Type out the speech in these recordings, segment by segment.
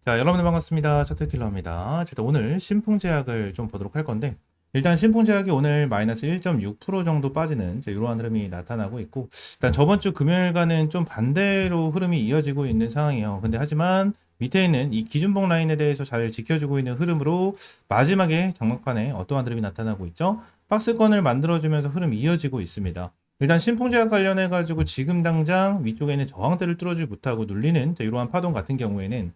자, 여러분들 반갑습니다. 차트킬러입니다. 자, 오늘 신풍제약을 좀 보도록 할 건데, 일단 신풍제약이 오늘 마이너스 1.6% 정도 빠지는 이러한 흐름이 나타나고 있고, 일단 저번 주 금요일과는 좀 반대로 흐름이 이어지고 있는 상황이에요. 근데 하지만 밑에 있는 이 기준봉 라인에 대해서 잘 지켜주고 있는 흐름으로 마지막에 장막판에 어떠한 흐름이 나타나고 있죠? 박스권을 만들어주면서 흐름이 이어지고 있습니다. 일단 신풍제약 관련해 가지고 지금 당장 위쪽에 있는 저항대를 뚫어주지 못하고 눌리는 이러한 파동 같은 경우에는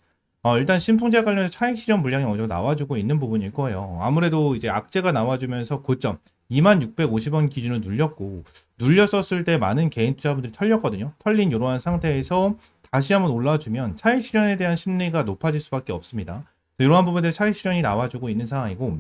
일단 신풍제약 관련해서 차익 실현 물량이 어느 정도 나와주고 있는 부분일 거예요. 아무래도 이제 악재가 나와주면서 고점 2650원 기준을 눌렸고, 눌렸었을 때 많은 개인 투자분들이 털렸거든요. 털린 이러한 상태에서 다시 한번 올라주면 차익 실현에 대한 심리가 높아질 수밖에 없습니다. 이러한 부분에 차익 실현이 나와주고 있는 상황이고,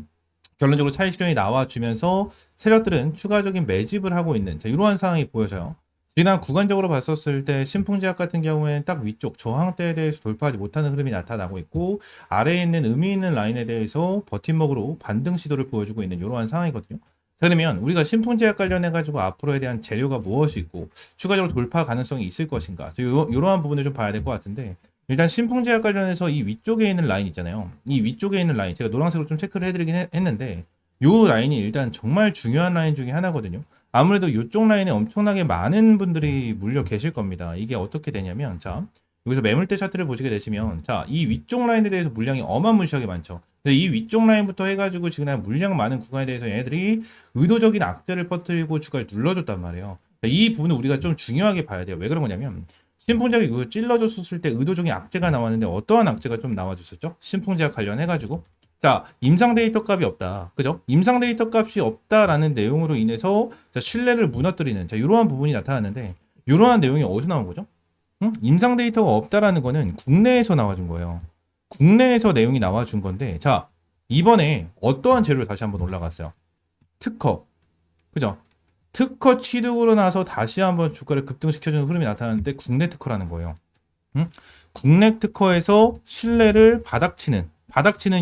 결론적으로 차익 실현이 나와주면서 세력들은 추가적인 매집을 하고 있는 이러한 상황이 보여져요. 지난 구간적으로 봤었을 때 신풍제약 같은 경우에는 딱 위쪽 저항대에 대해서 돌파하지 못하는 흐름이 나타나고 있고, 아래에 있는 의미 있는 라인에 대해서 버팀목으로 반등 시도를 보여주고 있는 이러한 상황이거든요. 자, 그러면 우리가 신풍제약 관련해 가지고 앞으로에 대한 재료가 무엇이 있고 추가적으로 돌파 가능성이 있을 것인가, 이러한 부분을 좀 봐야 될 것 같은데, 일단 신풍제약 관련해서 이 위쪽에 있는 라인 있잖아요. 이 위쪽에 있는 라인 제가 노란색으로 좀 체크를 해드리긴 했는데, 이 라인이 일단 정말 중요한 라인 중에 하나거든요. 아무래도 이쪽 라인에 엄청나게 많은 분들이 물려 계실 겁니다. 이게 어떻게 되냐면, 자, 여기서 매물대 차트를 보시게 되시면, 자, 이 위쪽 라인에 대해서 물량이 어마무시하게 많죠. 근데 이 위쪽 라인부터 해가지고 지금 물량 많은 구간에 대해서 얘네들이 의도적인 악재를 퍼뜨리고 주가를 눌러줬단 말이에요. 이 부분은 우리가 좀 중요하게 봐야 돼요. 왜 그런 거냐면, 신풍제약이 이거 찔러줬을 때 의도적인 악재가 나왔는데 어떠한 악재가 좀 나와줬었죠? 신풍제약 관련해가지고. 자, 임상 데이터 값이 없다. 그죠? 임상 데이터 값이 없다라는 내용으로 인해서 신뢰를 무너뜨리는 이러한 부분이 나타나는데, 이러한 내용이 어디서 나온 거죠? 응? 임상 데이터가 없다라는 거는 국내에서 나와준 거예요. 국내에서 내용이 나와준 건데, 자, 이번에 어떠한 재료를 다시 한번 올라갔어요. 특허. 그죠? 특허 취득으로 나서 다시 한번 주가를 급등시켜주는 흐름이 나타나는데, 국내 특허라는 거예요. 응? 국내 특허에서 신뢰를 바닥치는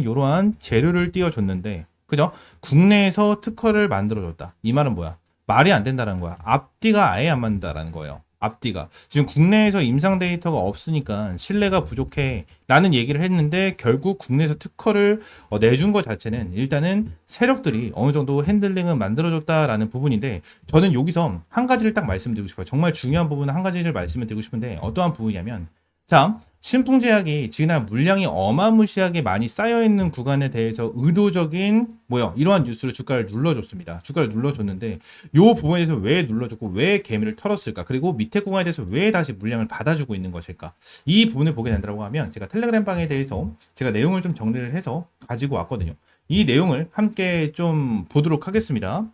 이러한 재료를 띄워줬는데, 그죠? 국내에서 특허를 만들어줬다. 이 말은 뭐야? 말이 안 된다는 거야. 앞뒤가 아예 안 맞는다라는 거예요. 앞뒤가. 지금 국내에서 임상 데이터가 없으니까 신뢰가 부족해 라는 얘기를 했는데, 결국 국내에서 특허를 내준 것 자체는 일단은 세력들이 어느 정도 핸들링을 만들어줬다라는 부분인데, 저는 여기서 한 가지를 딱 말씀드리고 싶어요. 정말 중요한 부분은 한 가지를 말씀을 드리고 싶은데, 어떠한 부분이냐면, 자, 신풍제약이 지난 물량이 어마무시하게 많이 쌓여있는 구간에 대해서 의도적인 이러한 뉴스로 주가를 눌러줬습니다. 주가를 눌러줬는데, 이 부분에서 왜 눌러줬고 왜 개미를 털었을까, 그리고 밑에 구간에 대해서 왜 다시 물량을 받아주고 있는 것일까, 이 부분을 보게 된다고 하면, 제가 텔레그램 방에 대해서 제가 내용을 좀 정리를 해서 가지고 왔거든요. 이 내용을 함께 좀 보도록 하겠습니다.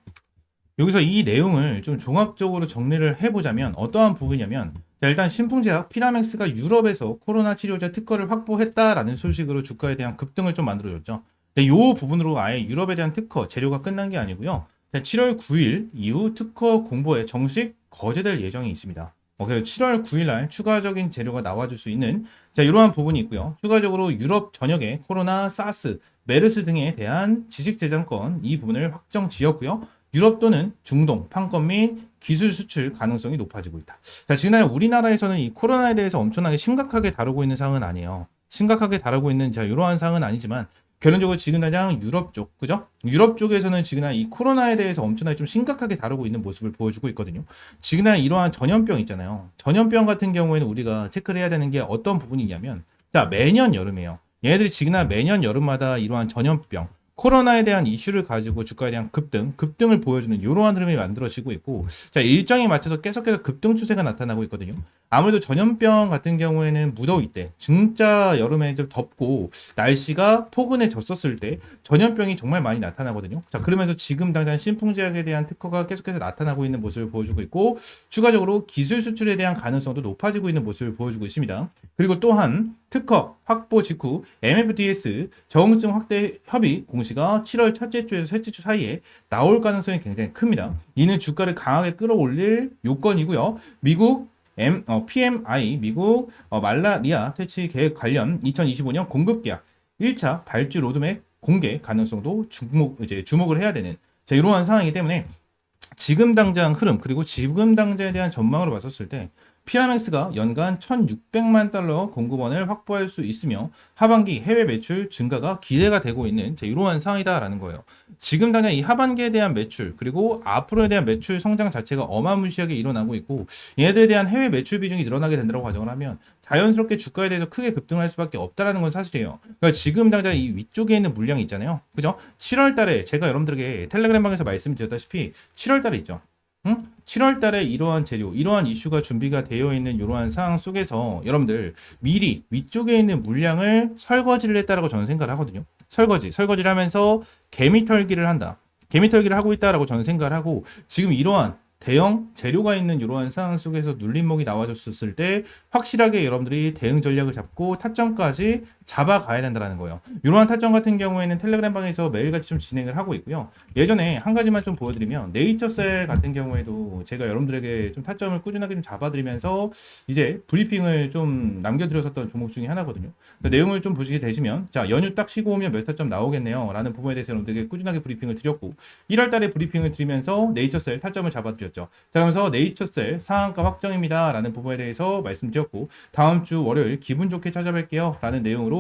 여기서 이 내용을 좀 종합적으로 정리를 해보자면 어떠한 부분이냐면, 자, 일단 신풍제약 피라맥스가 유럽에서 코로나 치료제 특허를 확보했다라는 소식으로 주가에 대한 급등을 좀 만들어줬죠. 근데 이 부분으로 아예 유럽에 대한 특허 재료가 끝난 게 아니고요. 7월 9일 이후 특허 공보에 정식 거제될 예정이 있습니다. 그래서 7월 9일 날 추가적인 재료가 나와줄 수 있는 이러한 부분이 있고요. 추가적으로 유럽 전역에 코로나, 사스, 메르스 등에 대한 지식재산권 이 부분을 확정 지었고요. 유럽 또는 중동, 판권 및 기술 수출 가능성이 높아지고 있다. 자, 지금 우리나라에서는 이 코로나에 대해서 엄청나게 심각하게 다루고 있는 상황은 아니에요. 심각하게 다루고 있는 이러한 상황은 아니지만, 결론적으로 지금 당장 유럽 쪽, 그죠? 유럽 쪽에서는 지금 이 코로나에 대해서 엄청나게 좀 심각하게 다루고 있는 모습을 보여주고 있거든요. 지금 이러한 전염병 있잖아요. 전염병 같은 경우에는 우리가 체크를 해야 되는 게 어떤 부분이냐면, 자, 매년 여름이에요. 얘네들이 지금 매년 여름마다 이러한 전염병, 코로나에 대한 이슈를 가지고 주가에 대한 급등을 보여주는 이러한 흐름이 만들어지고 있고, 자, 일정에 맞춰서 계속해서 급등 추세가 나타나고 있거든요. 아무래도 전염병 같은 경우에는 무더위 때, 진짜 여름에 좀 덥고 날씨가 포근해졌었을 때 전염병이 정말 많이 나타나거든요. 자, 그러면서 지금 당장 신풍제약에 대한 특허가 계속해서 나타나고 있는 모습을 보여주고 있고, 추가적으로 기술 수출에 대한 가능성도 높아지고 있는 모습을 보여주고 있습니다. 그리고 또한 특허 확보 직후 MFDS 적응증 확대 협의 공시가 7월 첫째 주에서 셋째 주 사이에 나올 가능성이 굉장히 큽니다. 이는 주가를 강하게 끌어올릴 요건이고요. 미국 PMI, 미국 말라리아 퇴치 계획 관련 2025년 공급 계약 1차 발주 로드맵 공개 가능성도 주목을 해야 되는 이러한 상황이기 때문에, 지금 당장 흐름, 그리고 지금 당장에 대한 전망으로 봤었을 때 피라맥스가 연간 1,600만 달러 공급원을 확보할 수 있으며 하반기 해외 매출 증가가 기대가 되고 있는 이러한 상황이다라는 거예요. 지금 당장 이 하반기에 대한 매출 그리고 앞으로에 대한 매출 성장 자체가 어마무시하게 일어나고 있고 얘네들에 대한 해외 매출 비중이 늘어나게 된다고 가정을 하면 자연스럽게 주가에 대해서 크게 급등할 수밖에 없다라는 건 사실이에요. 그러니까 지금 당장 이 위쪽에 있는 물량이 있잖아요. 그죠? 7월 달에 제가 여러분들에게 텔레그램 방에서 말씀드렸다시피 7월 달에 있죠. 7월 달에 이러한 재료, 이러한 이슈가 준비가 되어 있는 이러한 상황 속에서 여러분들 미리 위쪽에 있는 물량을 설거지를 했다라고 저는 생각을 하거든요. 설거지를 하면서 개미털기를 한다. 개미털기를 하고 있다라고 저는 생각을 하고 지금 이러한 대형 재료가 있는 이러한 상황 속에서 눌림목이 나와줬을 때 확실하게 여러분들이 대응 전략을 잡고 타점까지 잡아가야 된다는 거예요. 이러한 타점 같은 경우에는 텔레그램 방에서 매일같이 좀 진행을 하고 있고요. 예전에 한 가지만 좀 보여드리면 네이처셀 같은 경우에도 제가 여러분들에게 좀 타점을 꾸준하게 좀 잡아드리면서 이제 브리핑을 좀 남겨드렸었던 종목 중에 하나거든요. 내용을 좀 보시게 되시면 자 연휴 딱 쉬고 오면 몇 타점 나오겠네요 라는 부분에 대해서 여러분들에게 꾸준하게 브리핑을 드렸고 1월 달에 브리핑을 드리면서 네이처셀 타점을 잡아드렸죠. 자, 그러면서 네이처셀 상한가 확정입니다 라는 부분에 대해서 말씀드렸고 다음 주 월요일 기분 좋게 찾아뵐게요 라는 내용으로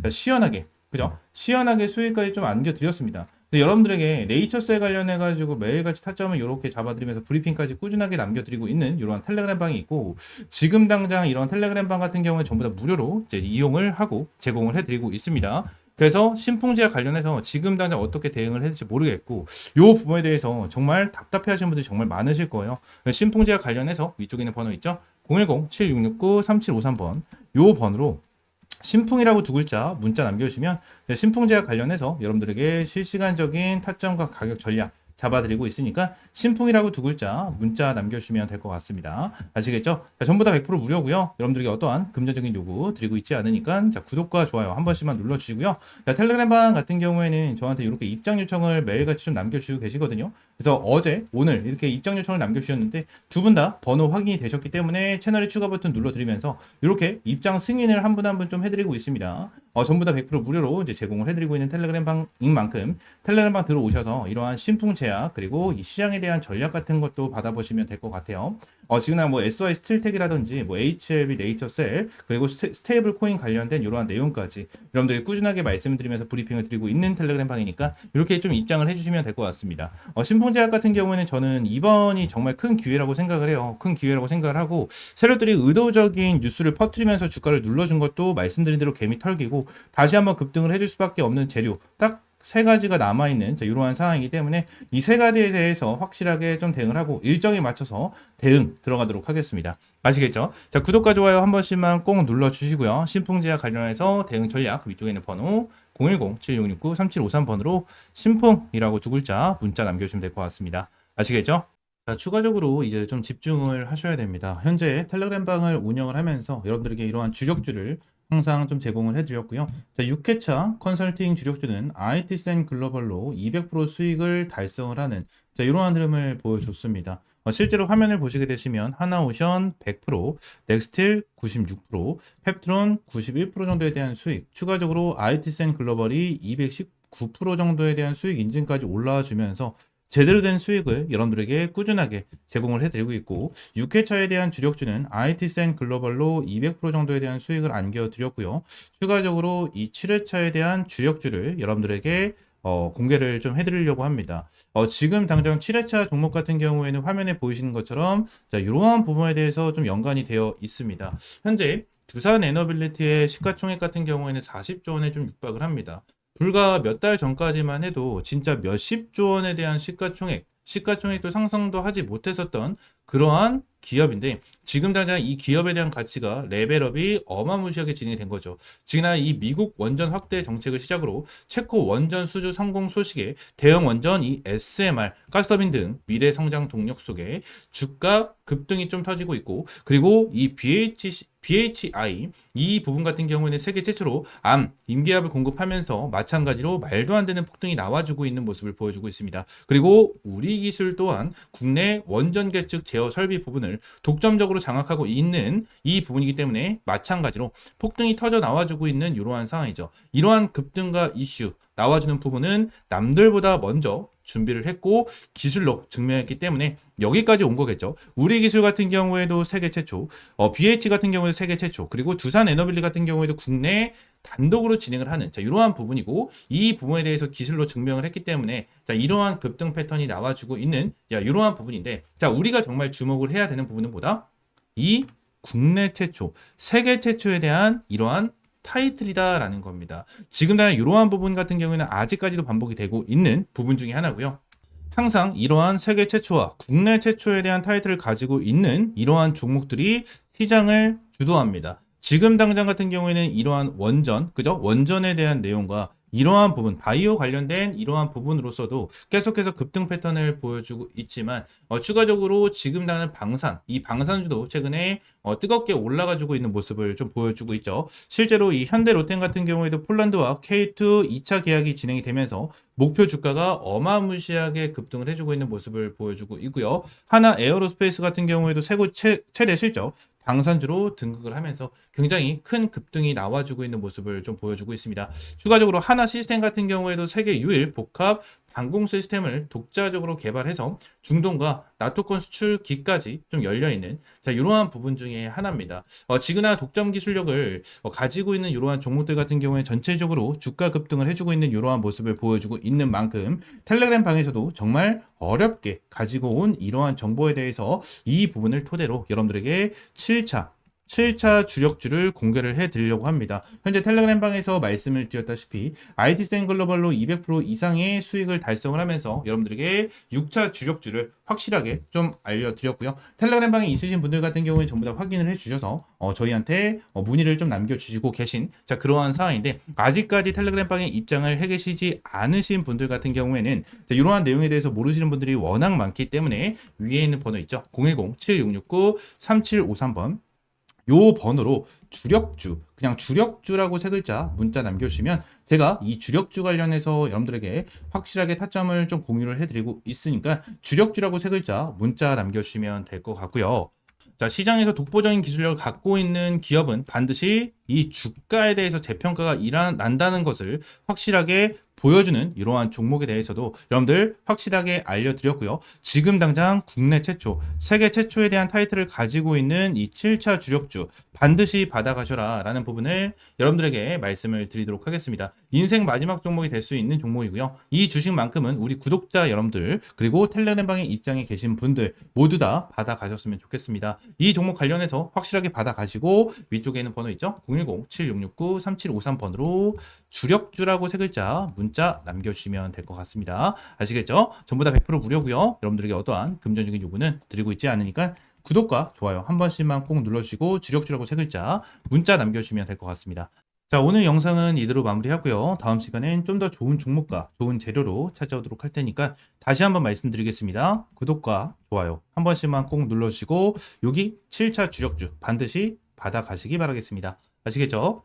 시원하게 그죠? 시원하게 수익까지 좀 안겨드렸습니다. 여러분들에게 네이처셀 관련해가지고 매일같이 타점을 이렇게 잡아드리면서 브리핑까지 꾸준하게 남겨드리고 있는 이러한 텔레그램 방이 있고 지금 당장 이런 텔레그램 방 같은 경우는 전부 다 무료로 이제 이용을 하고 제공을 해드리고 있습니다. 그래서 신풍제와 관련해서 지금 당장 어떻게 대응을 해야 될지 모르겠고 이 부분에 대해서 정말 답답해 하시는 분들이 정말 많으실 거예요. 신풍제와 관련해서 위쪽에 있는 번호 있죠? 010-7669-3753번 이 번호로 신풍이라고 두 글자 문자 남겨주시면 신풍제와 관련해서 여러분들에게 실시간적인 타점과 가격 전략 잡아드리고 있으니까 신풍이라고 두 글자 문자 남겨주시면 될 것 같습니다. 아시겠죠? 자, 전부 다 100% 무료고요. 여러분들에게 어떠한 금전적인 요구 드리고 있지 않으니까 자, 구독과 좋아요 한 번씩만 눌러주시고요. 자, 텔레그램 방 같은 경우에는 저한테 이렇게 입장 요청을 매일같이 좀 남겨주시고 계시거든요. 그래서 어제 오늘 이렇게 입장 요청을 남겨주셨는데 두 분 다 번호 확인이 되셨기 때문에 채널의 추가 버튼 눌러드리면서 이렇게 입장 승인을 한 분 한 분 좀 해드리고 있습니다. 전부 다 100% 무료로 이제 제공을 해드리고 있는 텔레그램 방인 만큼 텔레그램 방 들어오셔서 이러한 신풍 제약 그리고 이 시장에 대한 전략 같은 것도 받아보시면 될 것 같아요. 지금 뭐 SY 스틸텍이라든지 뭐 HLB 네이처셀 그리고 스테이블 코인 관련된 이러한 내용까지 여러분들이 꾸준하게 말씀드리면서 브리핑을 드리고 있는 텔레그램 방이니까 이렇게 좀 입장을 해주시면 될 것 같습니다. 신풍 제약 같은 경우에는 저는 이번이 정말 큰 기회라고 생각을 해요. 큰 기회라고 생각을 하고 세력들이 의도적인 뉴스를 퍼뜨리면서 주가를 눌러준 것도 말씀드린 대로 개미 털기고 다시 한번 급등을 해줄 수밖에 없는 재료 딱 세 가지가 남아있는 이러한 상황이기 때문에 이 세 가지에 대해서 확실하게 좀 대응을 하고 일정에 맞춰서 대응 들어가도록 하겠습니다. 아시겠죠? 자, 구독과 좋아요 한 번씩만 꼭 눌러주시고요. 신풍제약 관련해서 대응 전략 위쪽에 있는 번호 010-7669-3753번으로 신풍이라고 두 글자 문자 남겨주시면 될 것 같습니다. 아시겠죠? 자, 추가적으로 이제 좀 집중을 하셔야 됩니다. 현재 텔레그램 방을 운영을 하면서 여러분들에게 이러한 주력주를 항상 좀 제공을 해드렸고요. 자, 6회차 컨설팅 주력주는 IT센 글로벌로 200% 수익을 달성을 하는 이러한 흐름을 보여줬습니다. 실제로 화면을 보시게 되시면 하나오션 100%, 넥스틸 96%, 펩트론 91% 정도에 대한 수익, 추가적으로 IT센 글로벌이 219% 정도에 대한 수익 인증까지 올라와 주면서 제대로 된 수익을 여러분들에게 꾸준하게 제공을 해드리고 있고 6회차에 대한 주력주는 IT센 글로벌로 200% 정도에 대한 수익을 안겨드렸고요. 추가적으로 이 7회차에 대한 주력주를 여러분들에게 공개를 좀 해드리려고 합니다. 지금 당장 7회차 종목 같은 경우에는 화면에 보이시는 것처럼 이러한 부분에 대해서 좀 연관이 되어 있습니다. 현재 두산 에너빌리티의 시가총액 같은 경우에는 40조 원에 좀 육박을 합니다. 불과 몇 달 전까지만 해도 진짜 몇십조 원에 대한 시가총액도 상상도 하지 못했었던 그러한 기업인데 지금 당장 이 기업에 대한 가치가 레벨업이 어마무시하게 진행이 된 거죠. 지난 이 미국 원전 확대 정책을 시작으로 체코 원전 수주 성공 소식에 대형 원전 이 SMR, 가스터빈 등 미래 성장 동력 속에 주가 급등이 좀 터지고 있고 그리고 이 BHI 이 부분 같은 경우에는 세계 최초로 암 임기압을 공급하면서 마찬가지로 말도 안 되는 폭등이 나와주고 있는 모습을 보여주고 있습니다. 그리고 우리 기술 또한 국내 원전 계측 제어 설비 부분을 독점적으로 장악하고 있는 이 부분이기 때문에 마찬가지로 폭등이 터져 나와주고 있는 이러한 상황이죠. 이러한 급등과 이슈 나와주는 부분은 남들보다 먼저 준비를 했고 기술로 증명했기 때문에 여기까지 온 거겠죠. 우리 기술 같은 경우에도 세계 최초, BH 같은 경우에도 세계 최초, 그리고 두산 에너빌리 같은 경우에도 국내 단독으로 진행을 하는 이러한 부분이고, 이 부분에 대해서 기술로 증명을 했기 때문에 이러한 급등 패턴이 나와주고 있는 이러한 부분인데, 우리가 정말 주목을 해야 되는 부분은 뭐다? 이 국내 최초, 세계 최초에 대한 이러한 타이틀이다라는 겁니다. 지금 당연 이러한 부분 같은 경우에는 아직까지도 반복이 되고 있는 부분 중에 하나고요. 항상 이러한 세계 최초와 국내 최초에 대한 타이틀을 가지고 있는 이러한 종목들이 시장을 주도합니다. 지금 당장 같은 경우에는 이러한 원전, 그죠? 원전에 대한 내용과 이러한 부분, 바이오 관련된 이러한 부분으로서도 계속해서 급등 패턴을 보여주고 있지만, 추가적으로 지금 나는 방산, 이 방산주도 최근에 뜨겁게 올라가지고 있는 모습을 좀 보여주고 있죠. 실제로 이 현대 로템 같은 경우에도 폴란드와 K2 2차 계약이 진행이 되면서 목표 주가가 어마무시하게 급등을 해주고 있는 모습을 보여주고 있고요. 하나 에어로스페이스 같은 경우에도 최대 실적 방산주로 등극을 하면서 굉장히 큰 급등이 나와주고 있는 모습을 좀 보여주고 있습니다. 추가적으로 하나 시스템 같은 경우에도 세계 유일 복합 방공 시스템을 독자적으로 개발해서 중동과 나토권 수출기까지 좀 열려있는 이러한 부분 중에 하나입니다. 지그나 독점 기술력을 가지고 있는 이러한 종목들 같은 경우에 전체적으로 주가 급등을 해주고 있는 이러한 모습을 보여주고 있는 만큼 텔레그램 방에서도 정말 어렵게 가지고 온 이러한 정보에 대해서 이 부분을 토대로 여러분들에게 7차 주력주를 공개를 해드리려고 합니다. 현재 텔레그램 방에서 말씀을 드렸다시피 IT센 글로벌로 200% 이상의 수익을 달성을 하면서 여러분들에게 6차 주력주를 확실하게 좀 알려드렸고요. 텔레그램 방에 있으신 분들 같은 경우에 전부 다 확인을 해주셔서 저희한테 문의를 좀 남겨주시고 계신 그러한 상황인데, 아직까지 텔레그램 방에 입장을 해 계시지 않으신 분들 같은 경우에는 이러한 내용에 대해서 모르시는 분들이 워낙 많기 때문에 위에 있는 번호 있죠. 010-7669-3753번 요 번호로 주력주, 그냥 주력주라고 세 글자 문자 남겨주시면 제가 이 주력주 관련해서 여러분들에게 확실하게 타점을 좀 공유를 해드리고 있으니까 주력주라고 세 글자 문자 남겨주시면 될 것 같고요. 시장에서 독보적인 기술력을 갖고 있는 기업은 반드시 이 주가에 대해서 재평가가 난다는 것을 확실하게 보여주는 이러한 종목에 대해서도 여러분들 확실하게 알려드렸고요. 지금 당장 국내 최초, 세계 최초에 대한 타이틀을 가지고 있는 이 7차 주력주 반드시 받아가셔라 라는 부분을 여러분들에게 말씀을 드리도록 하겠습니다. 인생 마지막 종목이 될 수 있는 종목이고요. 이 주식만큼은 우리 구독자 여러분들 그리고 텔레그램방에 입장에 계신 분들 모두 다 받아가셨으면 좋겠습니다. 이 종목 관련해서 확실하게 받아가시고 위쪽에 있는 번호 있죠? 010-7669-3753번으로 주력주라고 세 글자 문자 남겨주시면 될 것 같습니다. 아시겠죠? 전부 다 100% 무료고요. 여러분들에게 어떠한 금전적인 요구는 드리고 있지 않으니까 구독과 좋아요 한 번씩만 꼭 눌러주시고 주력주라고 세 글자 문자 남겨주시면 될 것 같습니다. 자, 오늘 영상은 이대로 마무리하고요. 다음 시간엔 좀 더 좋은 종목과 좋은 재료로 찾아오도록 할 테니까 다시 한번 말씀드리겠습니다. 구독과 좋아요 한 번씩만 꼭 눌러주시고 여기 7차 주력주 반드시 받아가시기 바라겠습니다. 아시겠죠?